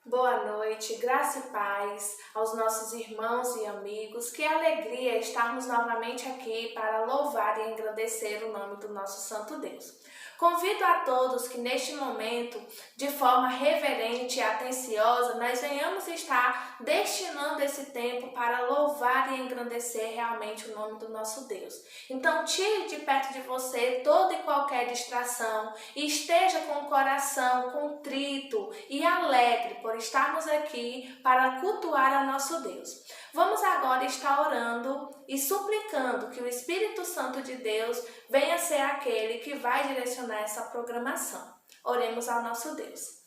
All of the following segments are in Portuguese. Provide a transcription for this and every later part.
Boa noite, graça e paz aos nossos irmãos e amigos. Que alegria estarmos novamente aqui para louvar e engrandecer o nome do nosso Santo Deus. Convido a todos que neste momento, de forma reverente e atenciosa, nós venhamos estar destinando esse tempo para louvar e engrandecer realmente o nome do nosso Deus. Então tire de perto de você toda e qualquer distração e esteja com o coração contrito e alegre por estarmos aqui para cultuar a nosso Deus. Vamos agora estar orando e suplicando que o Espírito Santo de Deus venha ser aquele que vai direcionar essa programação. Oremos ao nosso Deus.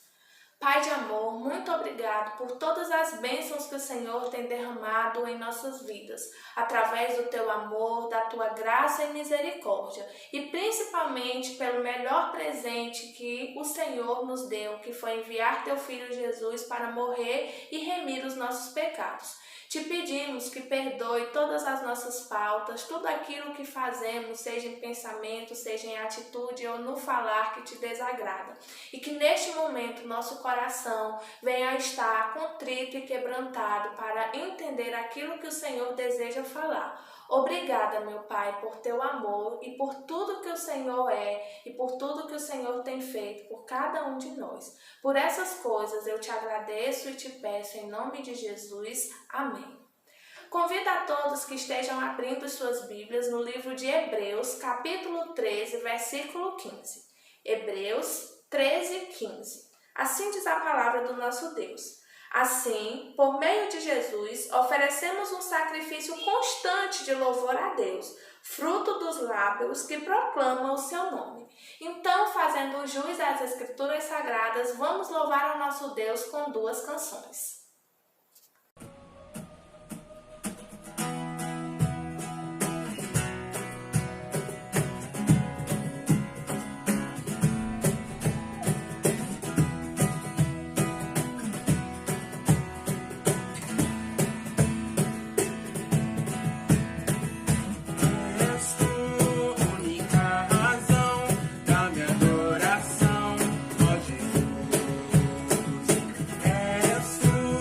Pai de amor, muito obrigado por todas as bênçãos que o Senhor tem derramado em nossas vidas, através do teu amor, da tua graça e misericórdia, e principalmente pelo melhor presente que o Senhor nos deu, que foi enviar teu Filho Jesus para morrer e remir os nossos pecados. Te pedimos que perdoe todas as nossas faltas, tudo aquilo que fazemos, seja em pensamento, seja em atitude ou no falar que te desagrada. E que neste momento nosso coração venha a estar contrito e quebrantado para entender aquilo que o Senhor deseja falar. Obrigada, meu Pai, por teu amor e por tudo que o Senhor é e por tudo que o Senhor tem feito por cada um de nós. Por essas coisas eu te agradeço e te peço em nome de Jesus. Amém. Convido a todos que estejam abrindo suas Bíblias no livro de Hebreus, capítulo 13, versículo 15. Hebreus 13, 15. Assim diz a palavra do nosso Deus. Assim, por meio de Jesus, oferecemos um sacrifício constante de louvor a Deus, fruto dos lábios que proclamam o seu nome. Então, fazendo jus às Escrituras Sagradas, vamos louvar ao nosso Deus com duas canções. És tu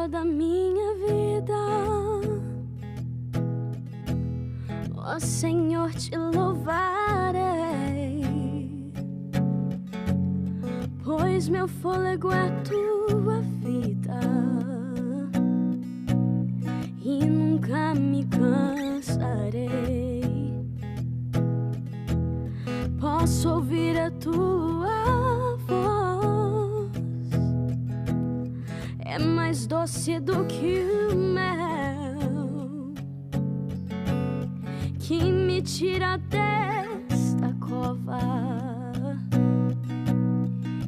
toda a minha vida, ó Senhor, te louvarei, pois meu fôlego é tua vida e nunca me cansarei. Posso ouvir a tua voz, é mais doce do que o mel, que me tira desta cova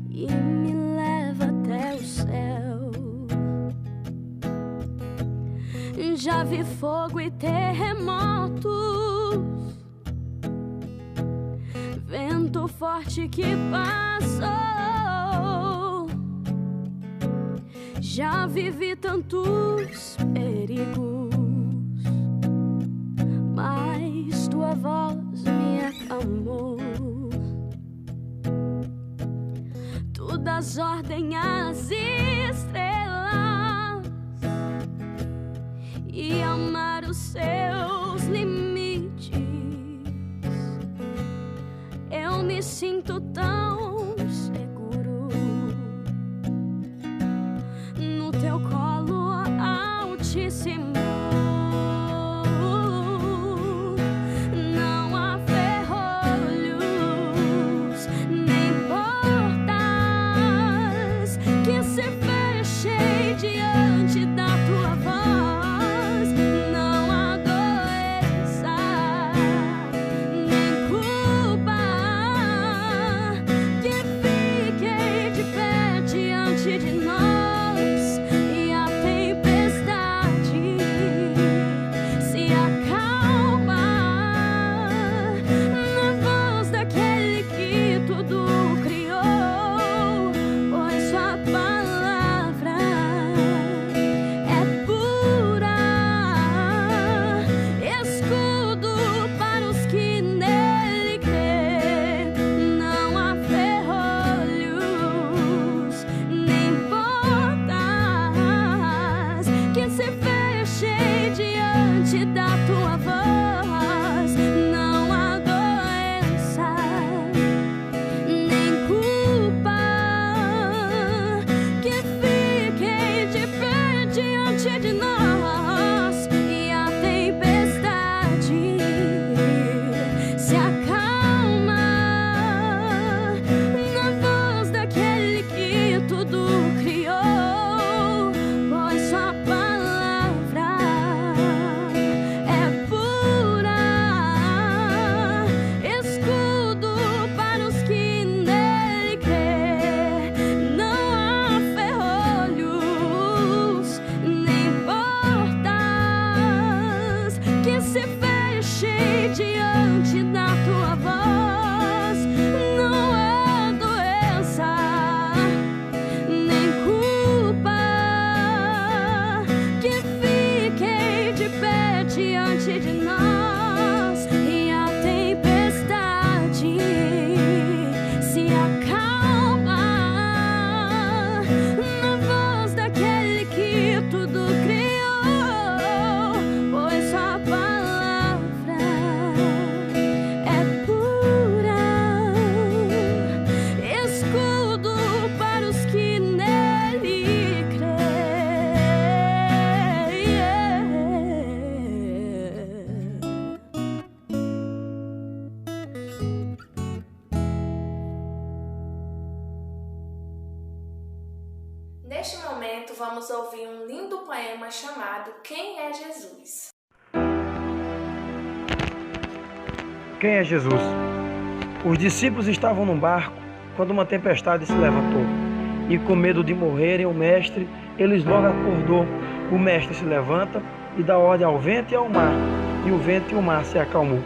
e me leva até o céu. Já vi fogo e terremotos, vento forte que passou. Já vivi tantos perigos, mas tua voz me acalmou. Tu dás ordem às estrelas e amar os seus limites. Eu me sinto tão seguro no teu colo altíssimo. Não há ferrolhos nem portas que se fechem diante da tua voz. Não há doença nem culpa que fiquem de pé diante de nós, e a tempestade se acalma na voz daquele que tudo criou, pois sua palavra é pura, escudo para os que nele crê. Não há ferrolhos nem portas que se fechem diante da tua voz. Não há doença nem culpa que fiquem de pé diante de nós, e a tempestade se acalma na voz daquele que tudo criou, pois sua palavra é pura, escudo para os que nele crê. Não há ferrolhos nem portas que se fechem diante da tua voz. Não há doença nem culpa que fiquem de pé diante de nós, e a tempestade se acalma na voz daquele que tudo criou, pois sua palavra é pura, escudo para os que nele crê. Neste momento, vamos ouvir um lindo poema chamado Quem é Jesus? Quem é Jesus? Os discípulos estavam num barco quando uma tempestade se levantou. E com medo de morrerem o mestre, eles logo acordou. O mestre se levanta e dá ordem ao vento e ao mar, e o vento e o mar se acalmou.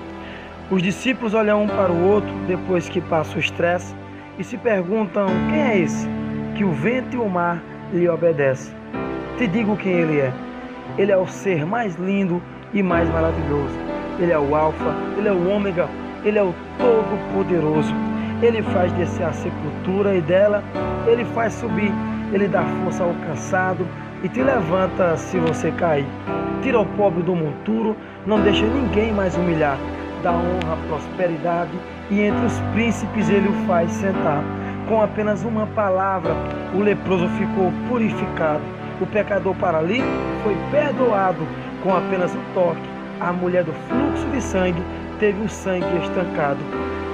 Os discípulos olham um para o outro depois que passa o estresse e se perguntam: quem é esse que o vento e o mar lhe obedecem? Te digo quem ele é. Ele é o ser mais lindo e mais maravilhoso. Ele é o Alfa, ele é o Ômega, ele é o Todo-Poderoso. Ele faz descer a sepultura e dela ele faz subir. Ele dá força ao cansado, e te levanta se você cair. Tira o pobre do monturo, não deixa ninguém mais humilhar. Dá honra, prosperidade, e entre os príncipes ele o faz sentar. Com apenas uma palavra, o leproso ficou purificado. O pecador paralítico foi perdoado. Com apenas um toque, a mulher do fluxo de sangue teve o sangue estancado.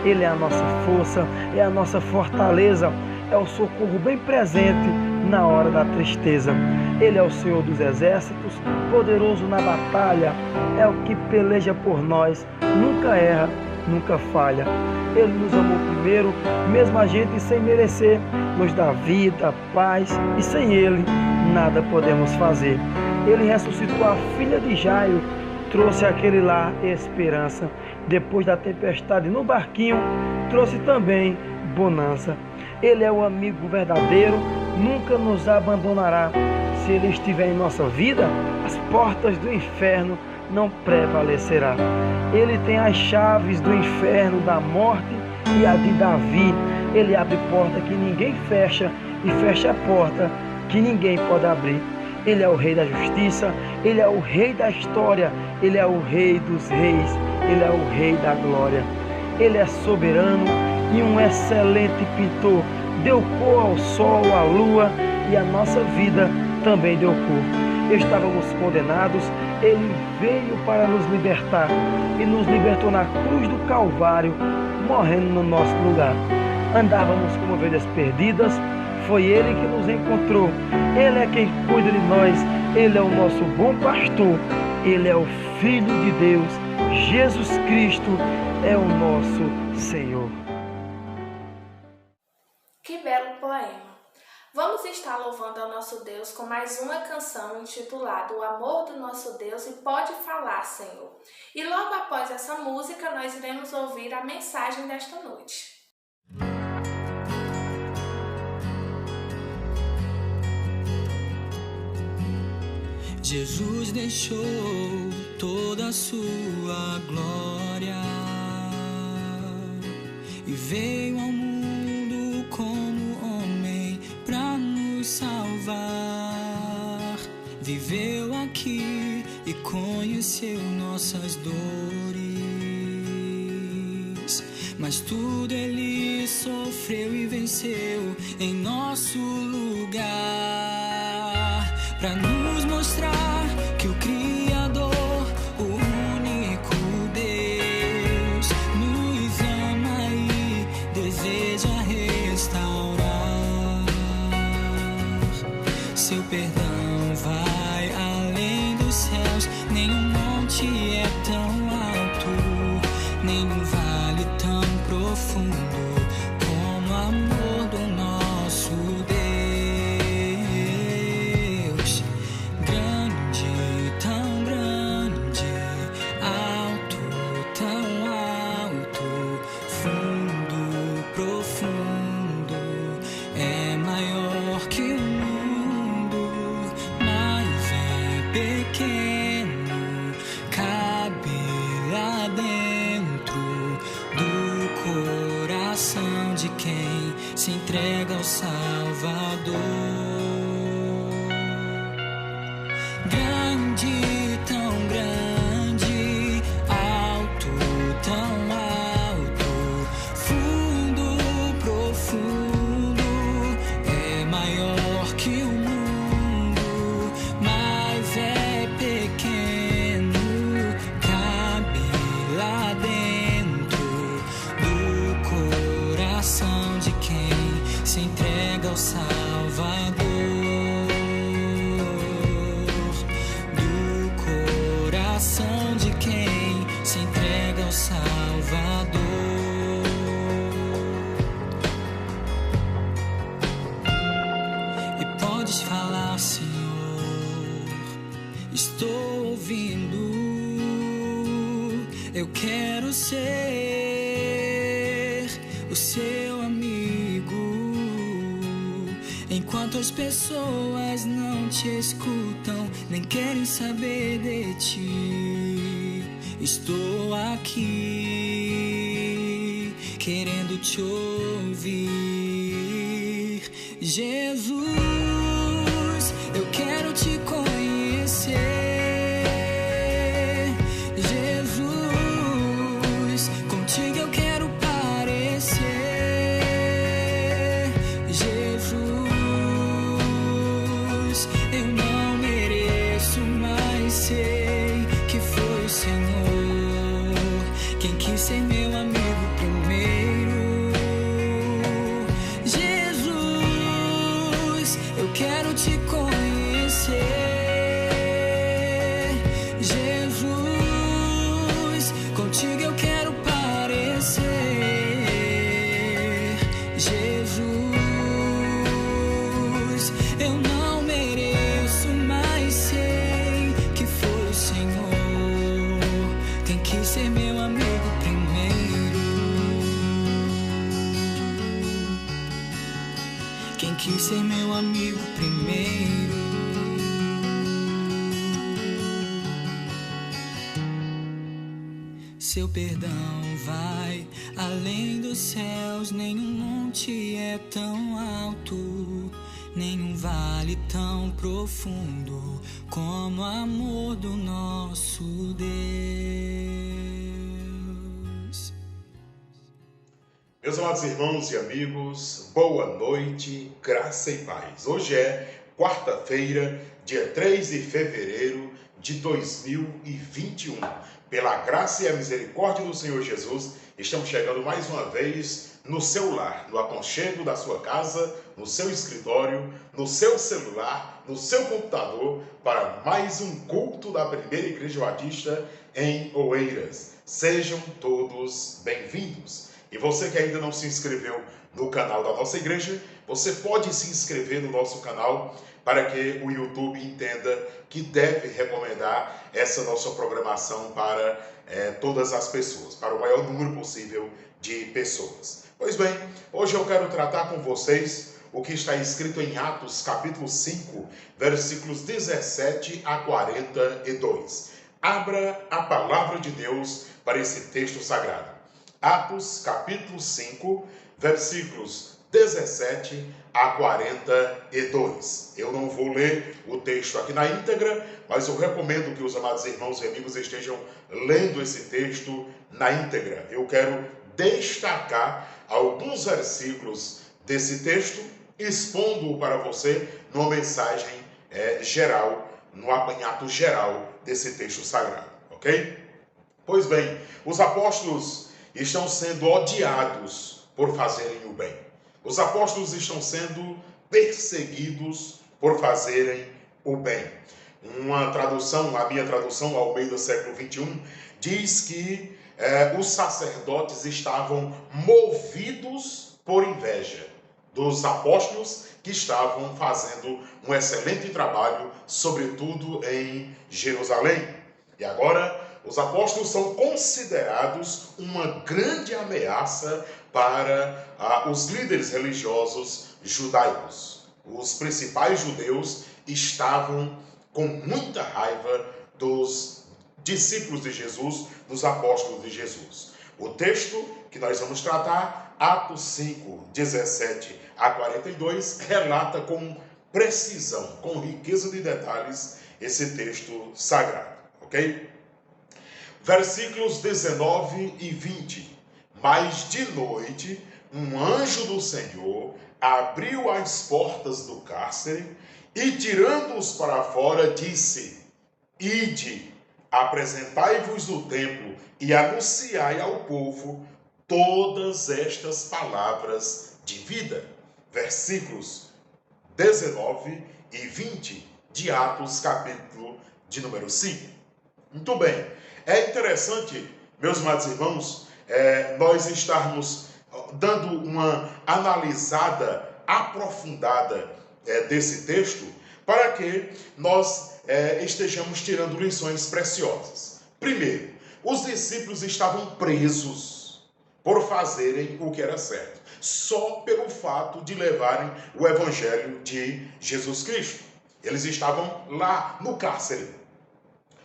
Ele é a nossa força, é a nossa fortaleza, é o socorro bem presente na hora da tristeza. Ele é o Senhor dos exércitos, poderoso na batalha, é o que peleja por nós, nunca erra, nunca falha. Ele nos amou primeiro, mesmo a gente sem merecer, nos dá vida, paz, e sem Ele nada podemos fazer. Ele ressuscitou a filha de Jairo, trouxe àquele lar esperança. Depois da tempestade no barquinho, trouxe também bonança. Ele é o amigo verdadeiro, nunca nos abandonará. Se Ele estiver em nossa vida, as portas do inferno não prevalecerá. Ele tem as chaves do inferno, da morte e a de Davi. Ele abre porta que ninguém fecha e fecha a porta que ninguém pode abrir. Ele é o Rei da justiça, Ele é o Rei da história, Ele é o Rei dos reis, Ele é o Rei da glória. Ele é soberano e um excelente pintor. Deu cor ao sol, à lua, e a nossa vida também deu cor. Estávamos condenados, Ele veio para nos libertar e nos libertou na cruz do Calvário, morrendo no nosso lugar. Andávamos como ovelhas perdidas, foi Ele que nos encontrou. Ele é quem cuida de nós, Ele é o nosso bom pastor, Ele é o Filho de Deus, Jesus Cristo é o nosso Senhor. Que belo poema! Vamos estar louvando ao nosso Deus com mais uma canção intitulada O Amor do Nosso Deus e Pode Falar, Senhor. E logo após essa música, nós iremos ouvir a mensagem desta noite. Jesus deixou toda a sua glória e veio ao mundo como homem para nos salvar. Viveu aqui e conheceu nossas dores, mas tudo Ele sofreu e venceu em nosso lugar, para nos mostrar que o Criador, o único Deus, nos ama e deseja restaurar. Seu perdão vai além dos céus, nenhum monte é tão alto, nenhum vale tão profundo como o amor do nosso Deus. Se entrega ao Salvador. Grande, tão grande, alto, tão alto, fundo, profundo, é maior que o mundo, mas é pequeno, cabe lá dentro do coração de quem se entrega ao Salvador, do coração de quem se entrega ao Salvador. E podes falar, Senhor, estou ouvindo, eu quero ser o seu amigo. Enquanto as pessoas não te escutam, nem querem saber de ti, estou aqui querendo te ouvir. Jesus, eu quero quero te conhecer. Jesus, contigo eu quero parecer. Jesus, eu não mereço, mas sei que foi o Senhor quem quis ser meu amigo primeiro. Jesus, eu quero te conhecer. Jesus, contigo eu quero parecer. Jesus, eu não mereço, mas sei que foi o Senhor quem quis ser meu amigo primeiro. Quem quis ser meu amigo primeiro. Seu perdão vai além dos céus, nenhum monte é tão alto, nenhum vale tão profundo como o amor do nosso Deus. Meus amados irmãos e amigos, boa noite, graça e paz. Hoje é quarta-feira, dia 3 de fevereiro de 2021. Pela graça e a misericórdia do Senhor Jesus, estamos chegando mais uma vez no seu lar, no aconchego da sua casa, no seu escritório, no seu celular, no seu computador, para mais um culto da Primeira Igreja Batista em Oeiras. Sejam todos bem-vindos. E você que ainda não se inscreveu no canal da nossa igreja, você pode se inscrever no nosso canal para que o YouTube entenda que deve recomendar essa nossa programação para todas as pessoas, para o maior número possível de pessoas. Pois bem, hoje eu quero tratar com vocês o que está escrito em Atos capítulo 5, versículos 17 a 42. Abra a palavra de Deus para esse texto sagrado. Atos capítulo 5, versículos 17 a 42. Eu não vou ler o texto aqui na íntegra, mas eu recomendo que os amados irmãos e amigos estejam lendo esse texto na íntegra. Eu quero destacar alguns versículos desse texto, expondo-o para você numa mensagem geral, no apanhado geral desse texto sagrado, ok? Pois bem, os apóstolos estão sendo odiados por fazerem o bem. Os apóstolos estão sendo perseguidos por fazerem o bem. Uma tradução, a minha tradução, Almeida século 21, diz que os sacerdotes estavam movidos por inveja dos apóstolos que estavam fazendo um excelente trabalho, sobretudo em Jerusalém. E agora, os apóstolos são considerados uma grande ameaça para os líderes religiosos judaicos. Os principais judeus estavam com muita raiva dos discípulos de Jesus, dos apóstolos de Jesus. O texto que nós vamos tratar, Atos 5, 17 a 42, relata com precisão, com riqueza de detalhes, esse texto sagrado, ok? Versículos 19 e 20. Mas de noite, um anjo do Senhor abriu as portas do cárcere e, tirando-os para fora, disse: Ide, apresentai-vos no templo e anunciai ao povo todas estas palavras de vida. Versículos 19 e 20 de Atos, capítulo de número 5. Muito bem. É interessante, meus amados irmãos, nós estarmos dando uma analisada aprofundada desse texto para que nós estejamos tirando lições preciosas. Primeiro, os discípulos estavam presos por fazerem o que era certo, só pelo fato de levarem o evangelho de Jesus Cristo. Eles estavam lá no cárcere.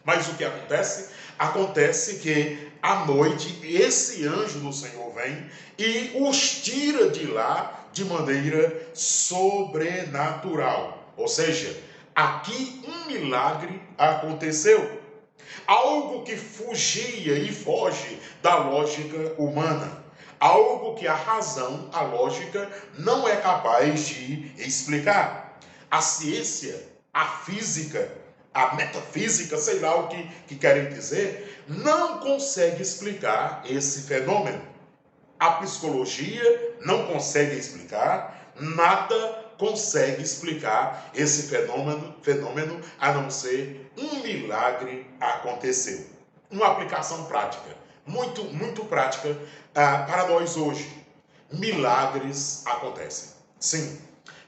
Mas o que acontece? Acontece que à noite esse anjo do Senhor vem e os tira de lá de maneira sobrenatural. Ou seja, aqui um milagre aconteceu. Algo que fugia e foge da lógica humana. Algo que a razão, a lógica, não é capaz de explicar. A ciência, a física, a metafísica, sei lá o que querem dizer, não consegue explicar esse fenômeno. A psicologia não consegue explicar, nada consegue explicar esse fenômeno a não ser um milagre aconteceu. Uma aplicação prática, muito prática para nós hoje. Milagres acontecem. Sim,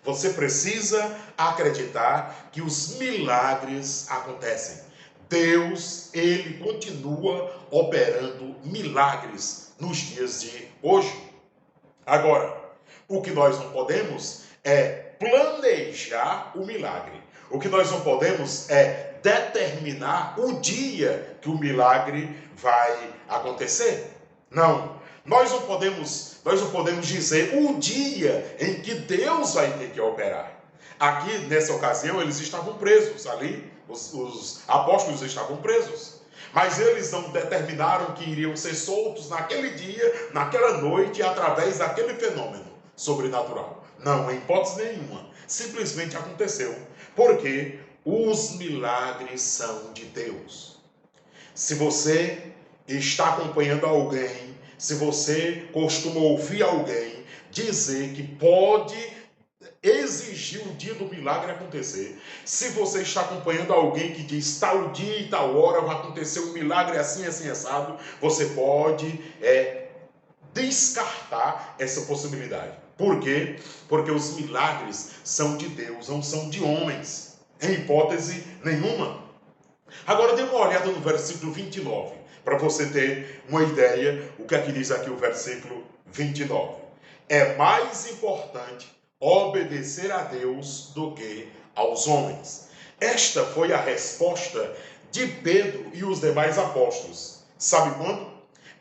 você precisa acreditar que os milagres acontecem. Deus, ele continua operando milagres nos dias de hoje. Agora, o que nós não podemos é planejar o milagre. O que nós não podemos é determinar o dia que o milagre vai acontecer. Não. Nós não podemos dizer o dia em que Deus vai ter que operar. Aqui, nessa ocasião, eles estavam presos ali. Os apóstolos estavam presos. Mas eles não determinaram que iriam ser soltos naquele dia, naquela noite, através daquele fenômeno sobrenatural. Não, em hipótese nenhuma. Simplesmente aconteceu. Porque os milagres são de Deus. Se você está acompanhando alguém, se você costuma ouvir alguém dizer que pode exigir o dia do milagre acontecer, se você está acompanhando alguém que diz tal dia e tal hora vai acontecer um milagre assim, assim, assado, você pode descartar essa possibilidade. Por quê? Porque os milagres são de Deus, não são de homens, em hipótese nenhuma. Agora dê uma olhada no versículo 29, para você ter uma ideia o que é que diz aqui o versículo 29. É mais importante obedecer a Deus do que aos homens. Esta foi a resposta de Pedro e os demais apóstolos. Sabe quando?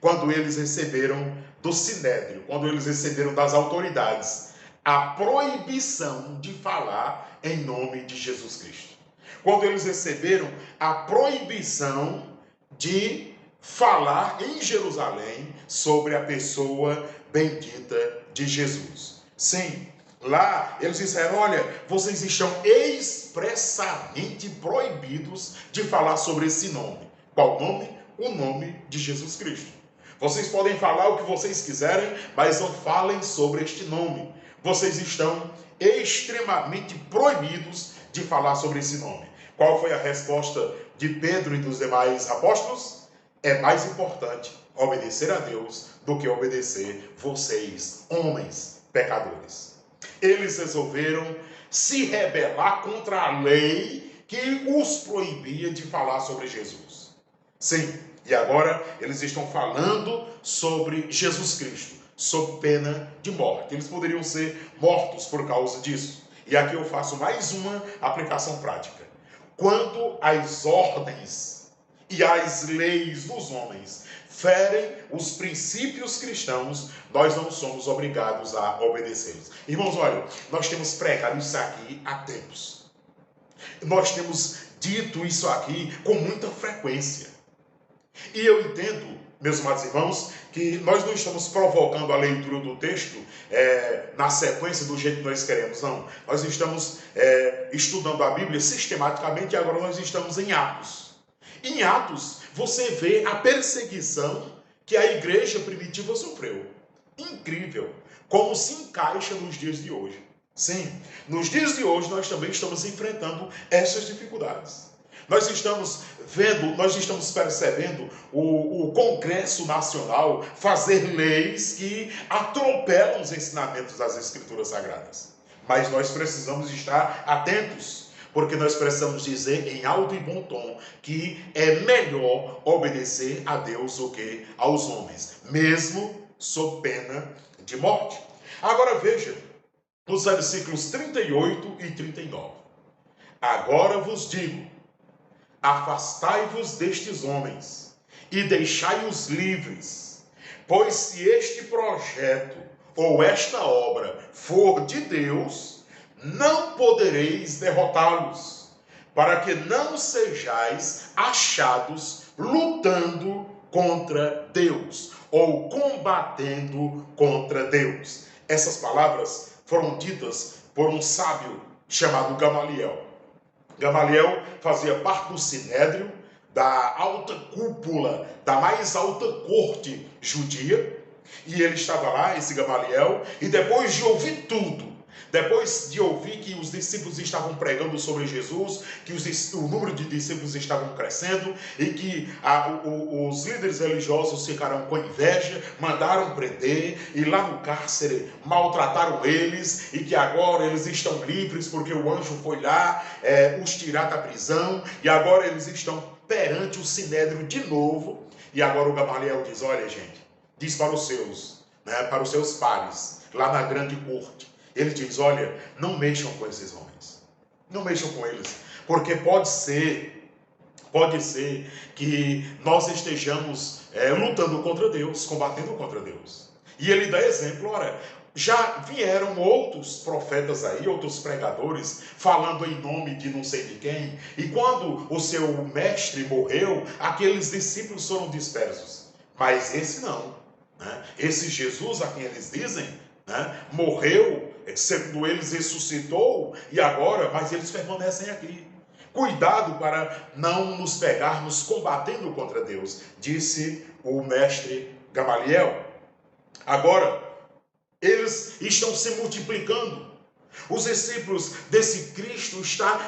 Quando eles receberam do Sinédrio, quando eles receberam das autoridades a proibição de falar em nome de Jesus Cristo. Quando eles receberam a proibição de falar em Jerusalém sobre a pessoa bendita de Jesus. Sim, lá eles disseram, olha, vocês estão expressamente proibidos de falar sobre esse nome. Qual nome? O nome de Jesus Cristo. Vocês podem falar o que vocês quiserem, mas não falem sobre este nome. Vocês estão extremamente proibidos de falar sobre esse nome. Qual foi a resposta de Pedro e dos demais apóstolos? É mais importante obedecer a Deus do que obedecer vocês, homens pecadores. Eles resolveram se rebelar contra a lei que os proibia de falar sobre Jesus. Sim, e agora eles estão falando sobre Jesus Cristo, sob pena de morte. Eles poderiam ser mortos por causa disso. E aqui eu faço mais uma aplicação prática. Quando as ordens e as leis dos homens ferem os princípios cristãos, nós não somos obrigados a obedecê-los. Irmãos, olha, nós temos pregado isso aqui há tempos. Nós temos dito isso aqui com muita frequência. E eu entendo, meus amados irmãos, que nós não estamos provocando a leitura do texto na sequência do jeito que nós queremos, não. Nós estamos estudando a Bíblia sistematicamente e agora nós estamos em Atos. Em Atos, você vê a perseguição que a igreja primitiva sofreu. Incrível! Como se encaixa nos dias de hoje. Sim, nos dias de hoje nós também estamos enfrentando essas dificuldades. Nós estamos percebendo o Congresso Nacional fazer leis que atropelam os ensinamentos das Escrituras Sagradas. Mas nós precisamos estar atentos, porque nós precisamos dizer em alto e bom tom que é melhor obedecer a Deus do que aos homens, mesmo sob pena de morte. Agora veja, os versículos 38 e 39. Agora vos digo, afastai-vos destes homens e deixai-os livres, pois se este projeto ou esta obra for de Deus, não podereis derrotá-los, para que não sejais achados lutando contra Deus ou combatendo contra Deus. Essas palavras foram ditas por um sábio chamado Gamaliel. Gamaliel fazia parte do sinédrio, da alta cúpula, da mais alta corte judia, e ele estava lá, esse Gamaliel, e depois de ouvir tudo, depois de ouvir que os discípulos estavam pregando sobre Jesus, que o número de discípulos estavam crescendo e que os líderes religiosos ficaram com inveja, mandaram prender e lá no cárcere maltrataram eles e que agora eles estão livres porque o anjo foi lá os tirar da prisão e agora eles estão perante o sinédrio de novo. E agora o Gamaliel diz: olha, gente, diz para os seus pares lá na grande corte. Ele diz: olha, não mexam com esses homens. Não mexam com eles. Porque pode ser que nós estejamos lutando contra Deus, combatendo contra Deus. E ele dá exemplo, olha, já vieram outros profetas aí, outros pregadores, falando em nome de não sei de quem. E quando o seu mestre morreu, aqueles discípulos foram dispersos. Mas esse não. Né? Esse Jesus a quem eles dizem, né, morreu, segundo eles ressuscitou, e agora, mas eles permanecem aqui. Cuidado para não nos pegarmos combatendo contra Deus, disse o mestre Gamaliel. Agora, eles estão se multiplicando. Os discípulos desse Cristo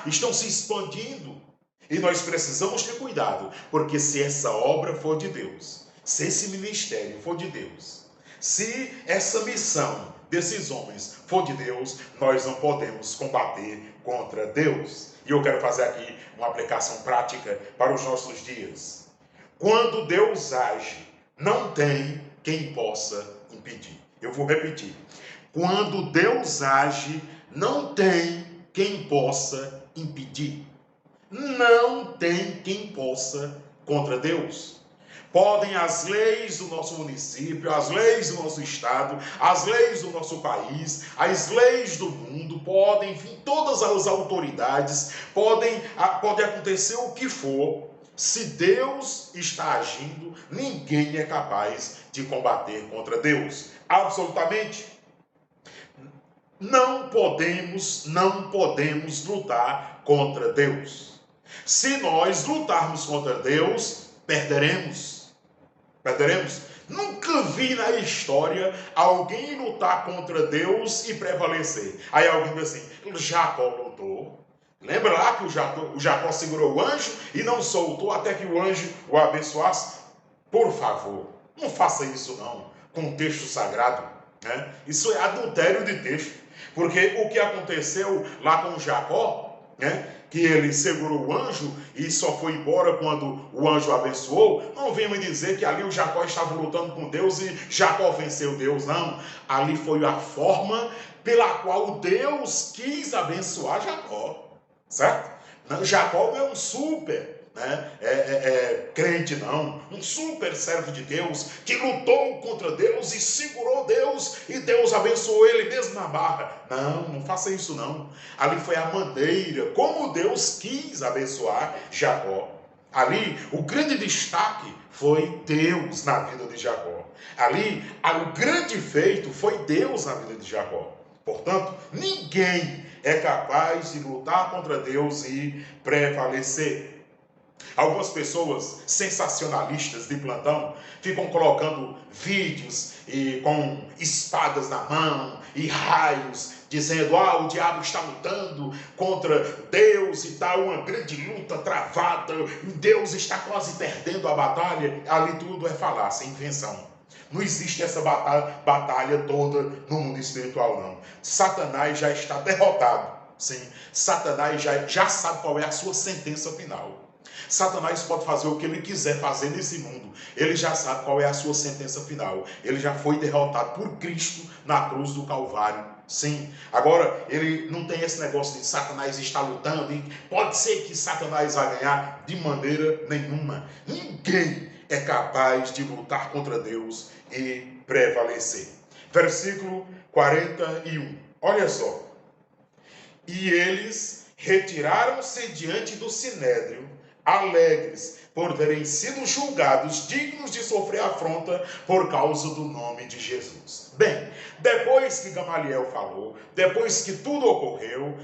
estão se expandindo. E nós precisamos ter cuidado, porque se essa obra for de Deus, se esse ministério for de Deus, se essa missão desses homens for de Deus, nós não podemos combater contra Deus. E eu quero fazer aqui uma aplicação prática para os nossos dias. Quando Deus age, não tem quem possa impedir. Eu vou repetir. Quando Deus age, não tem quem possa impedir. Não tem quem possa contra Deus. Podem as leis do nosso município, as leis do nosso estado, as leis do nosso país, as leis do mundo, podem, enfim, todas as autoridades, pode acontecer o que for. Se Deus está agindo, ninguém é capaz de combater contra Deus. Absolutamente. Não podemos lutar contra Deus. Se nós lutarmos contra Deus, perderemos. Nunca vi na história alguém lutar contra Deus e prevalecer. Aí alguém diz assim: Jacó lutou. Lembra lá que o Jacó segurou o anjo e não soltou até que o anjo o abençoasse? Por favor, não faça isso não, com o texto sagrado. Né? Isso é adultério de texto. Porque o que aconteceu lá com Jacó, né? Que ele segurou o anjo e só foi embora quando o anjo abençoou, não vem me dizer que ali o Jacó estava lutando com Deus e Jacó venceu Deus, não. Ali foi a forma pela qual Deus quis abençoar Jacó, certo? Jacó não é um super crente, não. Um super servo de Deus que lutou contra Deus e segurou Deus e Deus abençoou ele mesmo na barra. Não faça isso não. Ali foi a maneira como Deus quis abençoar Jacó. Ali o grande destaque foi Deus na vida de Jacó. Ali o grande feito foi Deus na vida de Jacó. Portanto, ninguém é capaz de lutar contra Deus e prevalecer. Algumas pessoas sensacionalistas de plantão ficam colocando vídeos com espadas na mão e raios, dizendo: o diabo está lutando contra Deus e tal, uma grande luta travada, Deus está quase perdendo a batalha. Ali tudo é falácia, invenção. Não existe essa batalha toda no mundo espiritual, não. Satanás já está derrotado. Sim, Satanás já sabe qual é a sua sentença final. Satanás pode fazer o que ele quiser fazer nesse mundo. Ele já sabe qual é a sua sentença final. Ele já foi derrotado por Cristo na cruz do Calvário. Sim. Agora, ele não tem esse negócio de Satanás estar lutando. E pode ser que Satanás vai ganhar de maneira nenhuma. Ninguém é capaz de lutar contra Deus e prevalecer. Versículo 41. Olha só. E eles retiraram-se diante do sinédrio, alegres por terem sido julgados dignos de sofrer afronta por causa do nome de Jesus. Bem, depois que Gamaliel falou, depois que tudo ocorreu,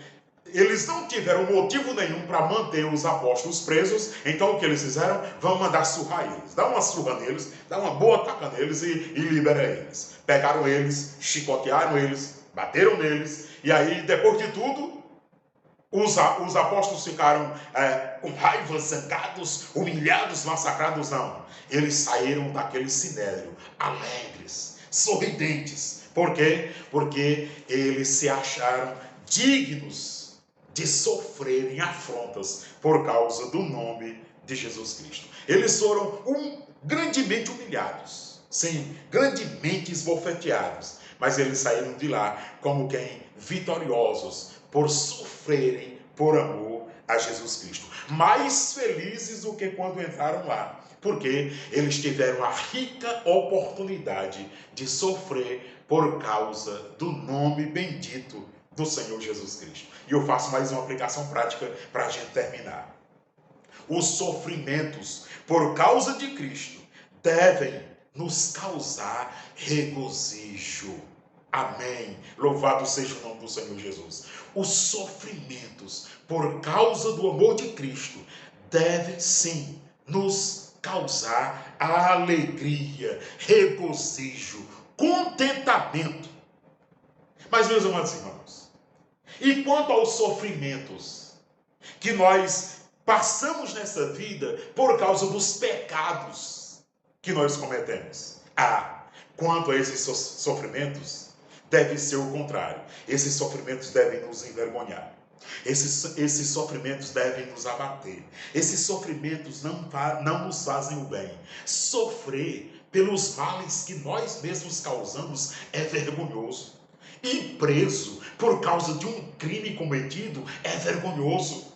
eles não tiveram motivo nenhum para manter os apóstolos presos, então o que eles fizeram? Vão mandar surrar eles, dar uma surra neles, dar uma boa taca neles e libera eles. Pegaram eles, chicotearam eles, bateram neles, e aí, depois de tudo, os apóstolos ficaram com raiva, zangados, humilhados, massacrados. Não, eles saíram daquele sinédrio alegres, sorridentes. Por quê? Porque eles se acharam dignos de sofrerem afrontas por causa do nome de Jesus Cristo. Eles foram grandemente humilhados, sim, grandemente esbofeteados, mas eles saíram de lá como quem vitoriosos por sofrerem por amor a Jesus Cristo. Mais felizes do que quando entraram lá, porque eles tiveram a rica oportunidade de sofrer por causa do nome bendito do Senhor Jesus Cristo. E eu faço mais uma aplicação prática para a gente terminar. Os sofrimentos por causa de Cristo devem nos causar regozijo. Amém. Louvado seja o nome do Senhor Jesus. Os sofrimentos por causa do amor de Cristo devem sim nos causar alegria, regozijo, contentamento. Mas, meus amados irmãos, e quanto aos sofrimentos que nós passamos nessa vida por causa dos pecados que nós cometemos? Quanto a esses sofrimentos, deve ser o contrário. Esses sofrimentos devem nos envergonhar. Esses sofrimentos devem nos abater. Esses sofrimentos não nos fazem o bem. Sofrer pelos males que nós mesmos causamos é vergonhoso. E preso por causa de um crime cometido é vergonhoso.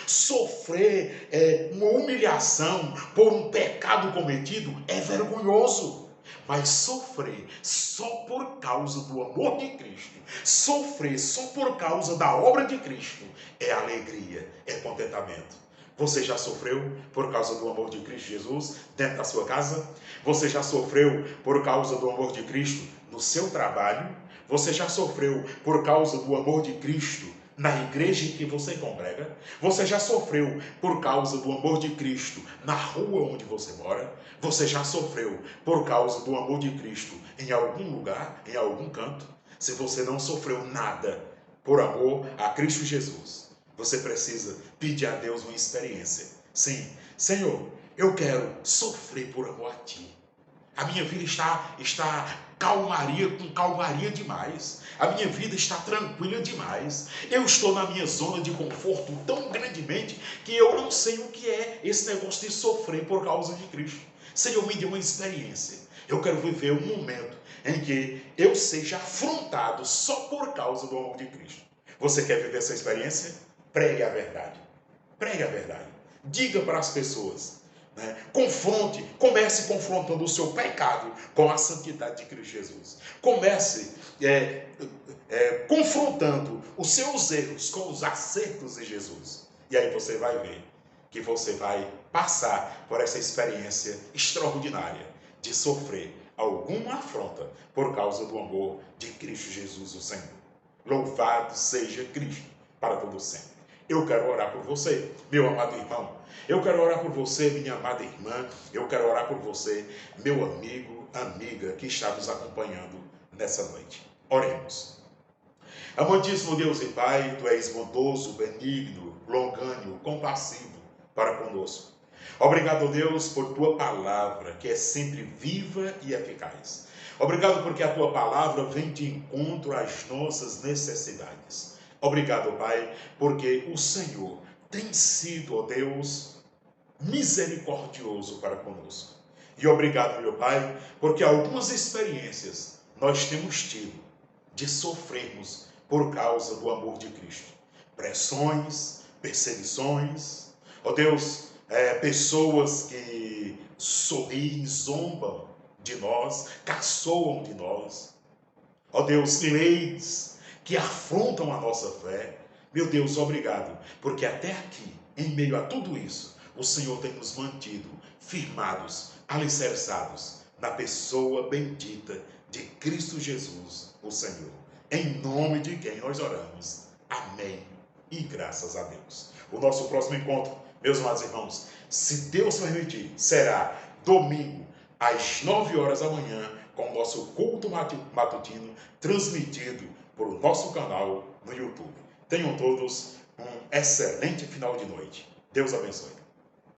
Sofrer uma humilhação por um pecado cometido é vergonhoso. Mas sofrer só por causa do amor de Cristo, sofrer só por causa da obra de Cristo, é alegria, é contentamento. Você já sofreu por causa do amor de Cristo Jesus dentro da sua casa? Você já sofreu por causa do amor de Cristo no seu trabalho? Você já sofreu por causa do amor de Cristo na igreja em que você congrega? Você já sofreu por causa do amor de Cristo na rua onde você mora? Você já sofreu por causa do amor de Cristo em algum lugar, em algum canto? Se você não sofreu nada por amor a Cristo Jesus, você precisa pedir a Deus uma experiência. Sim, Senhor, eu quero sofrer por amor a Ti. A minha vida está com calmaria demais. A minha vida está tranquila demais. Eu estou na minha zona de conforto tão grandemente que eu não sei o que é esse negócio de sofrer por causa de Cristo. Senhor, me dê uma experiência. Eu quero viver um momento em que eu seja afrontado só por causa do amor de Cristo. Você quer viver essa experiência? Pregue a verdade. Pregue a verdade. Diga para as pessoas. Comece confrontando o seu pecado com a santidade de Cristo Jesus. Comece confrontando os seus erros com os acertos de Jesus. E aí você vai ver que você vai passar por essa experiência extraordinária de sofrer alguma afronta por causa do amor de Cristo Jesus, o Senhor. Louvado seja Cristo para todo sempre. Eu quero orar por você, meu amado irmão. Eu quero orar por você, minha amada irmã. Eu quero orar por você, meu amigo, amiga, que está nos acompanhando nessa noite. Oremos. Amantíssimo Deus e Pai, Tu és bondoso, benigno, longânimo, compassivo para conosco. Obrigado, Deus, por Tua palavra, que é sempre viva e eficaz. Obrigado porque a Tua palavra vem de encontro às nossas necessidades. Obrigado, Pai, porque o Senhor tem sido, ó Deus, misericordioso para conosco. E obrigado, meu Pai, porque algumas experiências nós temos tido de sofrermos por causa do amor de Cristo. Pressões, perseguições, ó Deus, pessoas que sorriem, zombam de nós, caçoam de nós. Ó Deus, leis que afrontam a nossa fé, Meu Deus, obrigado, porque até aqui, em meio a tudo isso, o Senhor tem nos mantido firmados, alicerçados na pessoa bendita de Cristo Jesus, o Senhor. Em nome de quem nós oramos. Amém. E graças a Deus. O nosso próximo encontro, meus amados irmãos, se Deus permitir, será domingo, às 9 horas da manhã, com o nosso culto matutino, transmitido por o nosso canal no YouTube. Tenham todos um excelente final de noite. Deus abençoe.